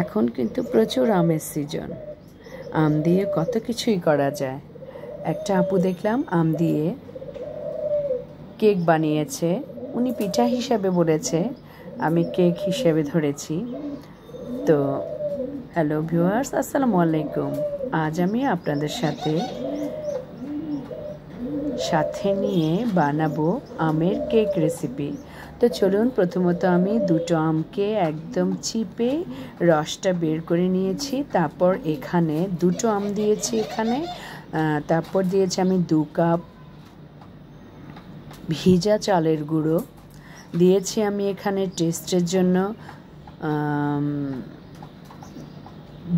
এখন কিন্তু প্রচুর আমের সিজন। আম দিয়ে কত কিছুই করা যায়। একটা আপু দেখলাম আম দিয়ে কেক বানিয়েছে। উনি পিঠা হিসাবে বলেছে, আমি কেক হিসেবে ধরেছি। তো হ্যালো ভিউয়ার্স, আসসালামু আলাইকুম। আজ আমি আপনাদের সাথে নিয়ে বানাবো আমের কেক রেসিপি। তো চলুন, প্রথমত আমি দুটো আমকে একদম চিপে রসটা বের করে নিয়েছি। তারপর এখানে দুটো আম দিয়েছি এখানে। তারপর দিয়েছি আমি 2 কাপ ভিজা চালের গুঁড়ো দিয়েছি। আমি এখানে টেস্টের জন্য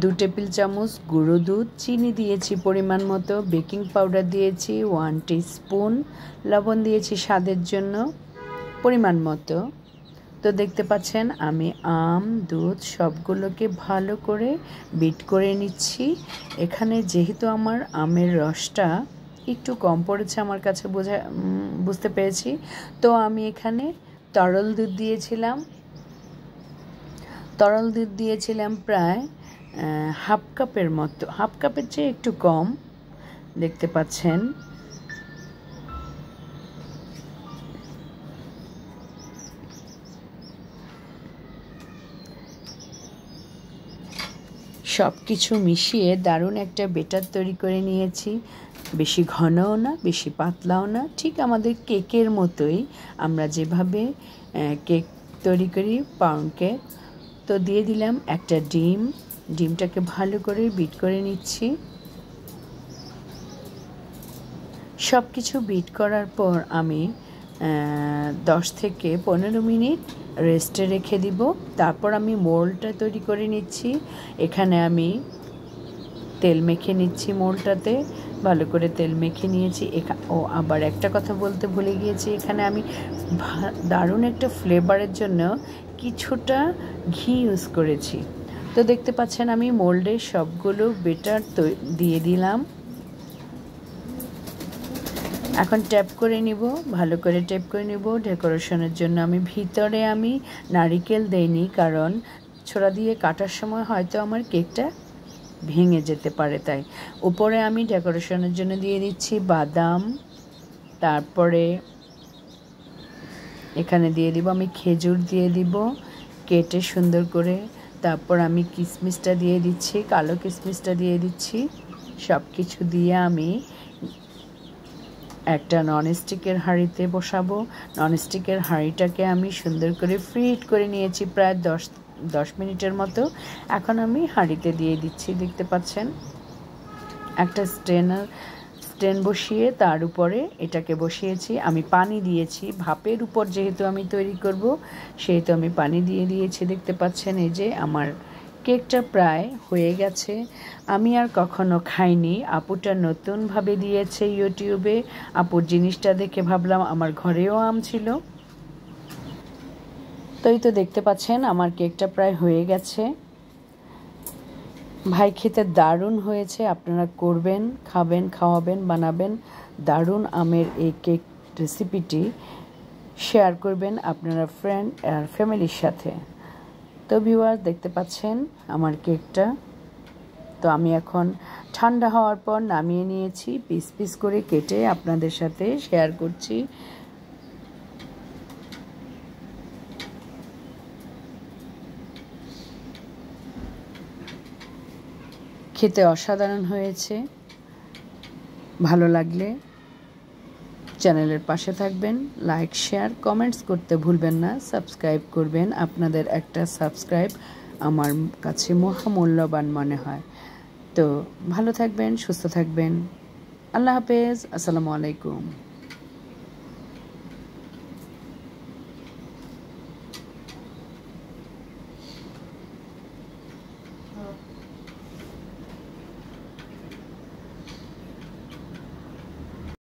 2 টেবিল চামচ গুঁড়ো দুধ, চিনি দিয়েছি পরিমাণ মতো, বেকিং পাউডার দিয়েছি 1 টিস্পুন, লবণ দিয়েছি স্বাদের জন্য পরিমাণ মতো। তো দেখতে পাচ্ছেন আমি আম দুধ সবগুলোকে ভালো করে বিট করে নিচ্ছি। এখানে যেহেতু আমার আমের রসটা একটু কম পড়েছে, আমার কাছে বুঝতে পেরেছি, তো আমি এখানে তরল দুধ দিয়েছিলাম প্রায় হাফ কাপের মতো, হাফ কাপের চেয়ে একটু কম। দেখতে পাচ্ছেন সব কিছু মিশিয়ে দারুণ একটা বেটার তৈরি করে নিয়েছি। বেশি ঘনও না, বেশি পাতলাও না, ঠিক আমাদের কেকের মতোই, আমরা যেভাবে কেক তৈরি করি, পাউন্ড কেক। তো দিয়ে দিলাম একটা ডিমটাকে ভালো করে বিট করে নিচ্ছি। সব কিছু বিট করার পর আমি 10 থেকে 15 মিনিট রেস্টে রেখে দিব। তারপর আমি মোল্ডটা তৈরি করে নিচ্ছি। এখানে আমি তেল মেখে নিচ্ছি, মোল্ডটাতে ভালো করে তেল মেখে নিয়েছি। আবার একটা কথা বলতে ভুলে গিয়েছি, এখানে আমি দারুণ একটা ফ্লেভারের জন্য কিছুটা ঘি ইউজ করেছি। তো দেখতে পাচ্ছেন আমি মোল্ডে সবগুলো বেটার দিয়ে দিলাম। এখন ট্যাপ করে নিব, ভালো করে ট্যাপ করে নিব। ডেকোরেশনের জন্য আমি ভিতরে নারিকেল দেইনি, কারণ ছোড়া দিয়ে কাটার সময় হয়তো আমার কেকটা ভেঙে যেতে পারে, তাই উপরে আমি ডেকোরেশনের জন্য দিয়ে দিচ্ছি বাদাম। তারপরে এখানে দিয়ে দিব আমি খেজুর দিয়ে দিব কেটে সুন্দর করে। তারপর আমি কিশমিশটা দিয়ে দিচ্ছি, কালো কিশমিশটা দিয়ে দিচ্ছি। সব কিছু দিয়ে আমি একটা ননস্টিকের হাঁড়িতে বসাবো। ননস্টিকের হাঁড়িটাকে আমি সুন্দর করে ফ্রিট করে নিয়েছি প্রায় 10 মিনিটের মতো। এখন আমি হাঁড়িতে দিয়ে দিচ্ছি। দেখতে পাচ্ছেন একটা স্ট্যান্ড বসিয়ে তার উপরে এটাকে বসিয়েছি। আমি পানি দিয়েছি, ভাপের উপর যেহেতু আমি তৈরি করব সেহেতু আমি পানি দিয়ে দিয়েছি। দেখতে পাচ্ছেন এই যে আমার কেকটা প্রায় হয়ে গেছে। আমি আর কখনো খাইনি, আপুটা নতুনভাবে দিয়েছে ইউটিউবে। আপুর জিনিসটা দেখে ভাবলাম আমার ঘরেও আম ছিল। তো দেখতে পাচ্ছেন আমার কেকটা প্রায় হয়ে গেছে। ভাই খেতে দারুণ হয়েছে। আপনারা করবেন, খাবেন, খাওয়াবেন, বানাবেন। দারুণ আমের এই কেক রেসিপিটি শেয়ার করবেন আপনারা ফ্রেন্ড আর ফ্যামিলির সাথে। তো ভিউয়ার দেখতে পাচ্ছেন আমার কেকটা। তো আমি এখন ঠান্ডা হওয়ার পর নামিয়ে নিয়েছি, পিস পিস করে কেটে আপনাদের সাথে শেয়ার করছি। খেতে অসাধারণ হয়েছে। ভালো লাগলে চ্যানেলের পাশে থাকবেন, লাইক শেয়ার কমেন্টস করতে ভুলবেন না, সাবস্ক্রাইব করবেন। আপনাদের একটা সাবস্ক্রাইব আমার কাছে মহামূল্যবান মনে হয়। তো ভালো থাকবেন, সুস্থ থাকবেন। আল্লাহ হাফেজ, আসসালামু আলাইকুম।